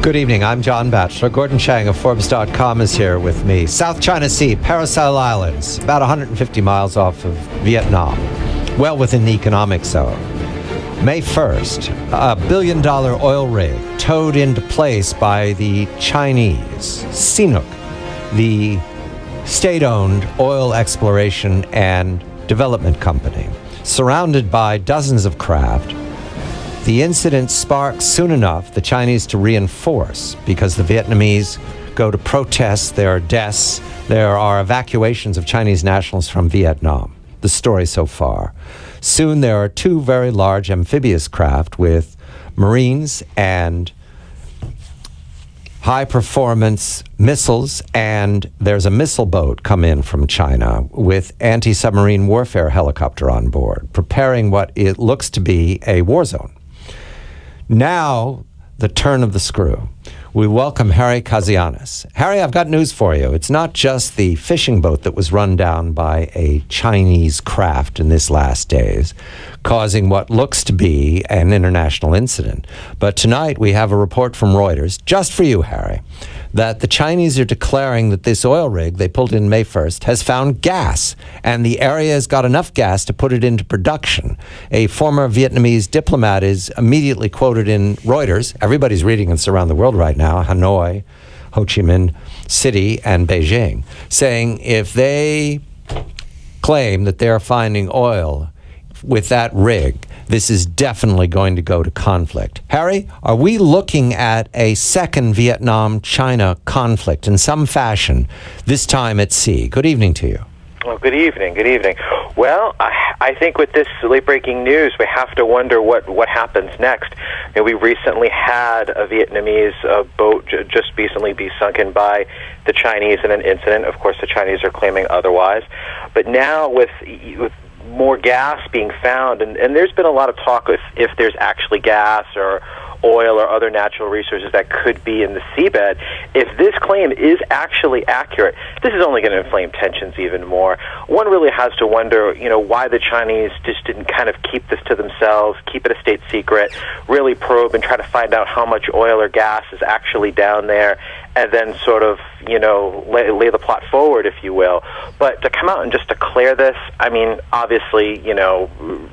Good evening. I'm John Batchelor. Gordon Chang of Forbes.com is here with me. South China Sea, Paracel Islands, about 150 miles off of Vietnam, well within the economic zone. May 1st, a billion-dollar oil rig towed into place by the Chinese, CNOOC, the state-owned oil exploration and development company, surrounded by dozens of craft. The incident sparks soon enough the Chinese to reinforce because the Vietnamese go to protest. There are deaths. There are evacuations of Chinese nationals from Vietnam. The story so far. Soon there are two very large amphibious craft with Marines and high-performance missiles, and there's a missile boat come in from China with anti-submarine warfare helicopter on board, preparing what it looks to be a war zone. Now, the turn of the screw. We welcome Harry Kazianis. Harry, I've got news for you. It's not just the fishing boat that was run down by a Chinese craft in this last days, causing what looks to be an international incident. But tonight we have a report from Reuters, just for you, Harry, that the Chinese are declaring that this oil rig they pulled in May 1st has found gas, and the area has got enough gas to put it into production. A former Vietnamese diplomat is immediately quoted in Reuters. Everybody's reading this around the world right now, Hanoi, Ho Chi Minh City, and Beijing, saying if they claim that they're finding oil with that rig, this is definitely going to go to conflict. Harry, are we looking at a second Vietnam-China conflict in some fashion, this time at sea? Good evening to you. Well, good evening. Good evening. Well, I think with this late-breaking news, we have to wonder what happens next. We recently had a Vietnamese boat just recently be sunken by the Chinese in an incident. Of course, the Chinese are claiming otherwise. But now with more gas being found, and there's been a lot of talk if there's actually gas or oil or other natural resources that could be in the seabed. If this claim is actually accurate, this is only going to inflame tensions even more. One really has to wonder, why the Chinese just didn't kind of keep this to themselves, keep it a state secret, really probe and try to find out how much oil or gas is actually down there, and then sort of, lay the plot forward, if you will. But to come out and just declare this, obviously,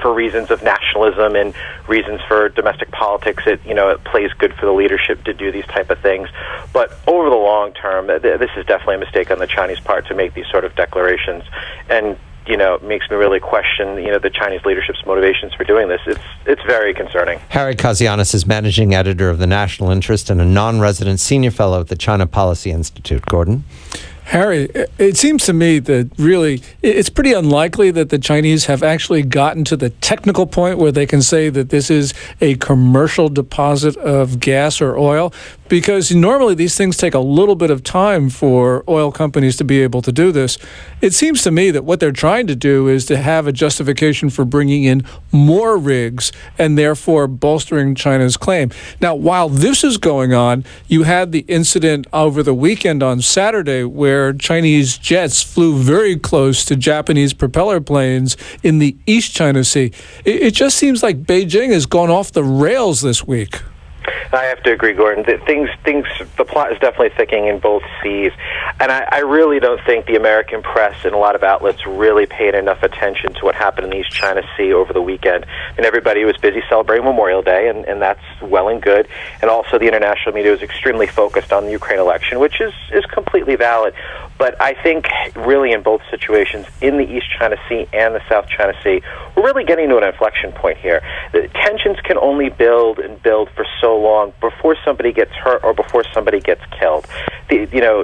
for reasons of nationalism and reasons for domestic politics, it plays good for the leadership to do these type of things. But over the long term, this is definitely a mistake on the Chinese part to make these sort of declarations. And it makes me really question, the Chinese leadership's motivations for doing this. It's very concerning. Harry Kazianis is managing editor of The National Interest and a non-resident senior fellow at the China Policy Institute. Gordon? Harry, it seems to me that really it's pretty unlikely that the Chinese have actually gotten to the technical point where they can say that this is a commercial deposit of gas or oil, because normally these things take a little bit of time for oil companies to be able to do this. It seems to me that what they're trying to do is to have a justification for bringing in more rigs and therefore bolstering China's claim. Now, while this is going on, you had the incident over the weekend on Saturday where Chinese jets flew very close to Japanese propeller planes in the East China Sea. It just seems like Beijing has gone off the rails this week. I have to agree, Gordon. The plot is definitely thickening in both seas. And I really don't think the American press and a lot of outlets really paid enough attention to what happened in the East China Sea over the weekend. And everybody was busy celebrating Memorial Day, and that's well and good. And also the international media was extremely focused on the Ukraine election, which is completely valid. But I think really in both situations, in the East China Sea and the South China Sea, we're really getting to an inflection point here. The tensions can only build and build for so long before somebody gets hurt or before somebody gets killed.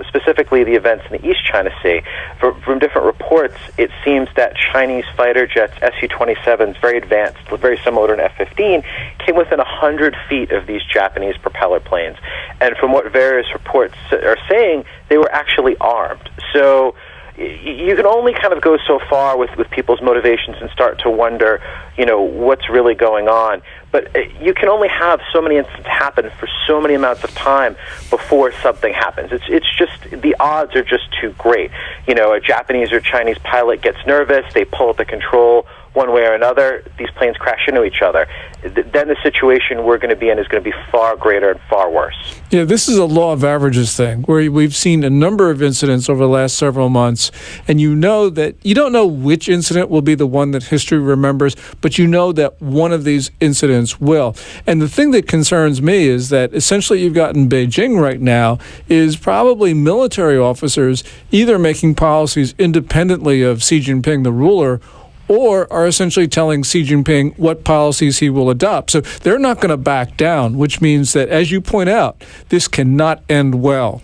Specifically the events in the East China Sea, from different reports, it seems that Chinese fighter jets, Su-27s, very advanced, very similar to an F-15, came within 100 feet of these Japanese propeller planes. And from what various reports are saying, they were actually armed. So you can only kind of go so far with people's motivations and start to wonder, what's really going on. But you can only have so many incidents happen for so many amounts of time before something happens. It's just, the odds are just too great. A Japanese or Chinese pilot gets nervous, they pull at the control one way or another, these planes crash into each other, then the situation we're going to be in is going to be far greater and far worse. Yeah, this is a law of averages thing, where we've seen a number of incidents over the last several months, and you know that you don't know which incident will be the one that history remembers, but you know that one of these incidents will. And the thing that concerns me is that essentially you've got in Beijing right now is probably military officers either making policies independently of Xi Jinping, the ruler, or are essentially telling Xi Jinping what policies he will adopt. So they're not going to back down, which means that, as you point out, this cannot end well.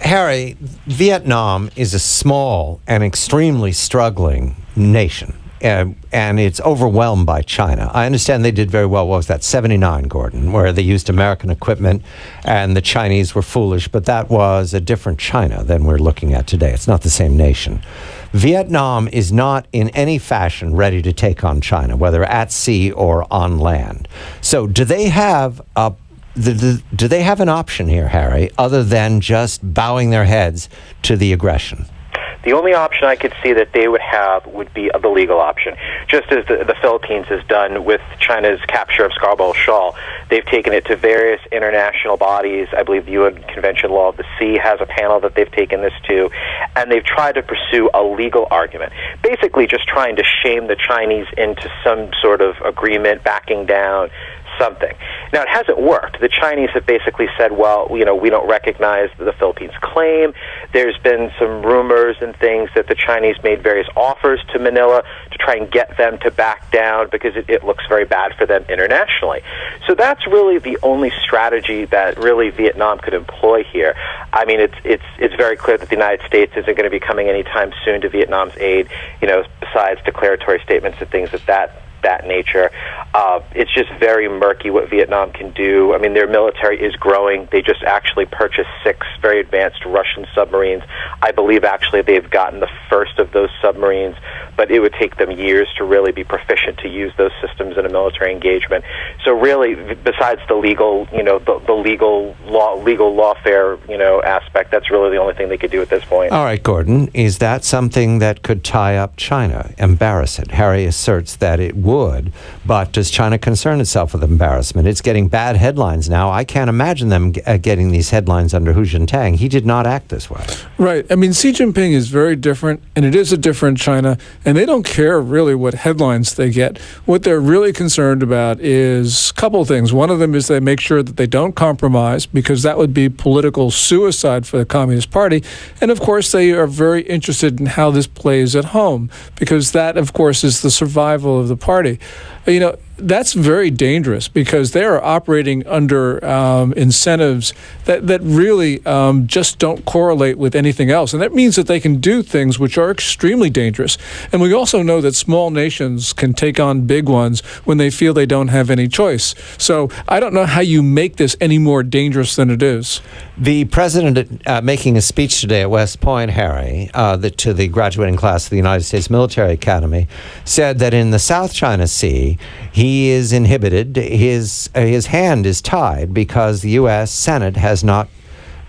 Harry, Vietnam is a small and extremely struggling nation, and it's overwhelmed by China. I understand they did very well. What was that, 79, Gordon, where they used American equipment and the Chinese were foolish, but that was a different China than we're looking at today. It's not the same nation. Vietnam is not in any fashion ready to take on China, whether at sea or on land. So do they have do they have an option here, Harry, other than just bowing their heads to the aggression? The only option I could see that they would have would be the legal option. Just as the Philippines has done with China's capture of Scarborough Shoal, they've taken it to various international bodies. I believe the UN Convention Law of the Sea has a panel that they've taken this to, and they've tried to pursue a legal argument, basically just trying to shame the Chinese into some sort of agreement, backing down, something. Now, it hasn't worked. The Chinese have basically said, well, we don't recognize the Philippines' claim. There's been some rumors and things that the Chinese made various offers to Manila to try and get them to back down because it looks very bad for them internationally. So that's really the only strategy that really Vietnam could employ here. I mean, it's very clear that the United States isn't going to be coming anytime soon to Vietnam's aid, besides declaratory statements and things of that nature. It's just very murky what Vietnam can do. I mean, their military is growing. They just actually purchased 6 very advanced Russian submarines. I believe actually they've gotten the first of those submarines, but it would take them years to really be proficient to use those systems in a military engagement. So really, besides the legal, the legal lawfare, aspect, that's really the only thing they could do at this point. All right, Gordon, is that something that could tie up China, embarrass it? Harry asserts that it would, but does China concern itself with embarrassment? It's getting bad headlines now. I can't imagine them getting these headlines under Hu Jintang. He did not act this way. Right. I mean, Xi Jinping is very different, and it is a different China, and they don't care really what headlines they get. What they're really concerned about is a couple things. One of them is they make sure that they don't compromise, because that would be political suicide for the Communist Party. And, of course, they are very interested in how this plays at home, because that, of course, is the survival of the party. That's very dangerous, because they are operating under incentives that really just don't correlate with anything else. And that means that they can do things which are extremely dangerous. And we also know that small nations can take on big ones when they feel they don't have any choice. So I don't know how you make this any more dangerous than it is. The president, making a speech today at West Point, Harry, to the graduating class of the United States Military Academy, said that in the South China Sea, he is inhibited. His hand is tied because the U.S. Senate has not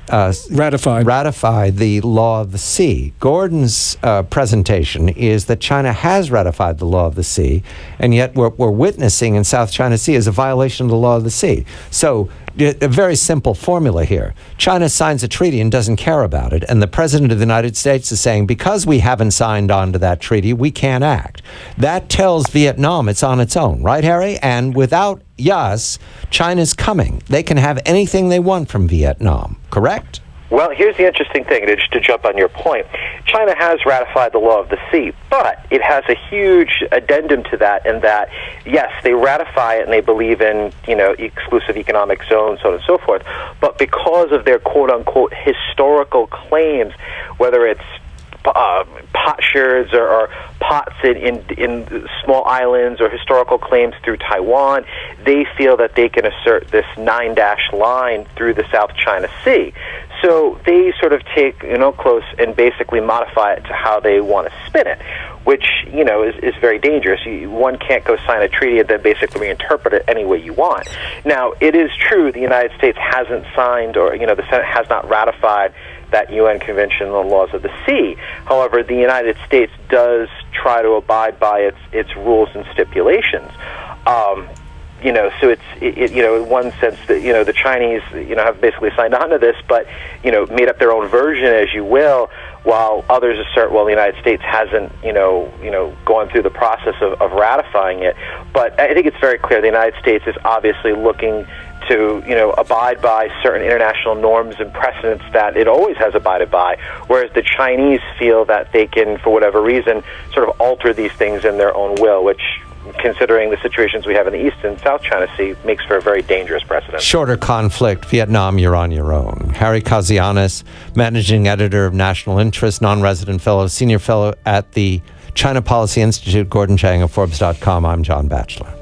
ratified the law of the sea. Gordon's presentation is that China has ratified the law of the sea, and yet what we're witnessing in South China Sea is a violation of the law of the sea. So a very simple formula here. China signs a treaty and doesn't care about it, and the President of the United States is saying, because we haven't signed on to that treaty, we can't act. That tells Vietnam it's on its own, right, Harry? And without us, China's coming. They can have anything they want from Vietnam, correct? Well, here's the interesting thing, just to jump on your point. China has ratified the law of the sea, but it has a huge addendum to that in that, yes, they ratify it and they believe in, exclusive economic zones, so on and so forth, but because of their quote-unquote historical claims, whether it's potsherds or pots in small islands or historical claims through Taiwan, they feel that they can assert this 9-dash line through the South China Sea. So they sort of take close and basically modify it to how they want to spin it, which is very dangerous. One can't go sign a treaty and then basically reinterpret it any way you want. Now, it is true the United States hasn't signed, or the Senate has not ratified that UN Convention on the Laws of the Sea. However, the United States does try to abide by its rules and stipulations. So in one sense that, the Chinese, have basically signed on to this, but, made up their own version, as you will, while others assert, well, the United States hasn't, gone through the process of ratifying it. But I think it's very clear the United States is obviously looking to, abide by certain international norms and precedents that it always has abided by, whereas the Chinese feel that they can, for whatever reason, sort of alter these things in their own will, which, considering the situations we have in the East and South China Sea, makes for a very dangerous precedent. Shorter conflict, Vietnam, you're on your own. Harry Kazianis, Managing Editor of National Interest, Non-Resident Fellow, Senior Fellow at the China Policy Institute, Gordon Chang of Forbes.com. I'm John Batchelor.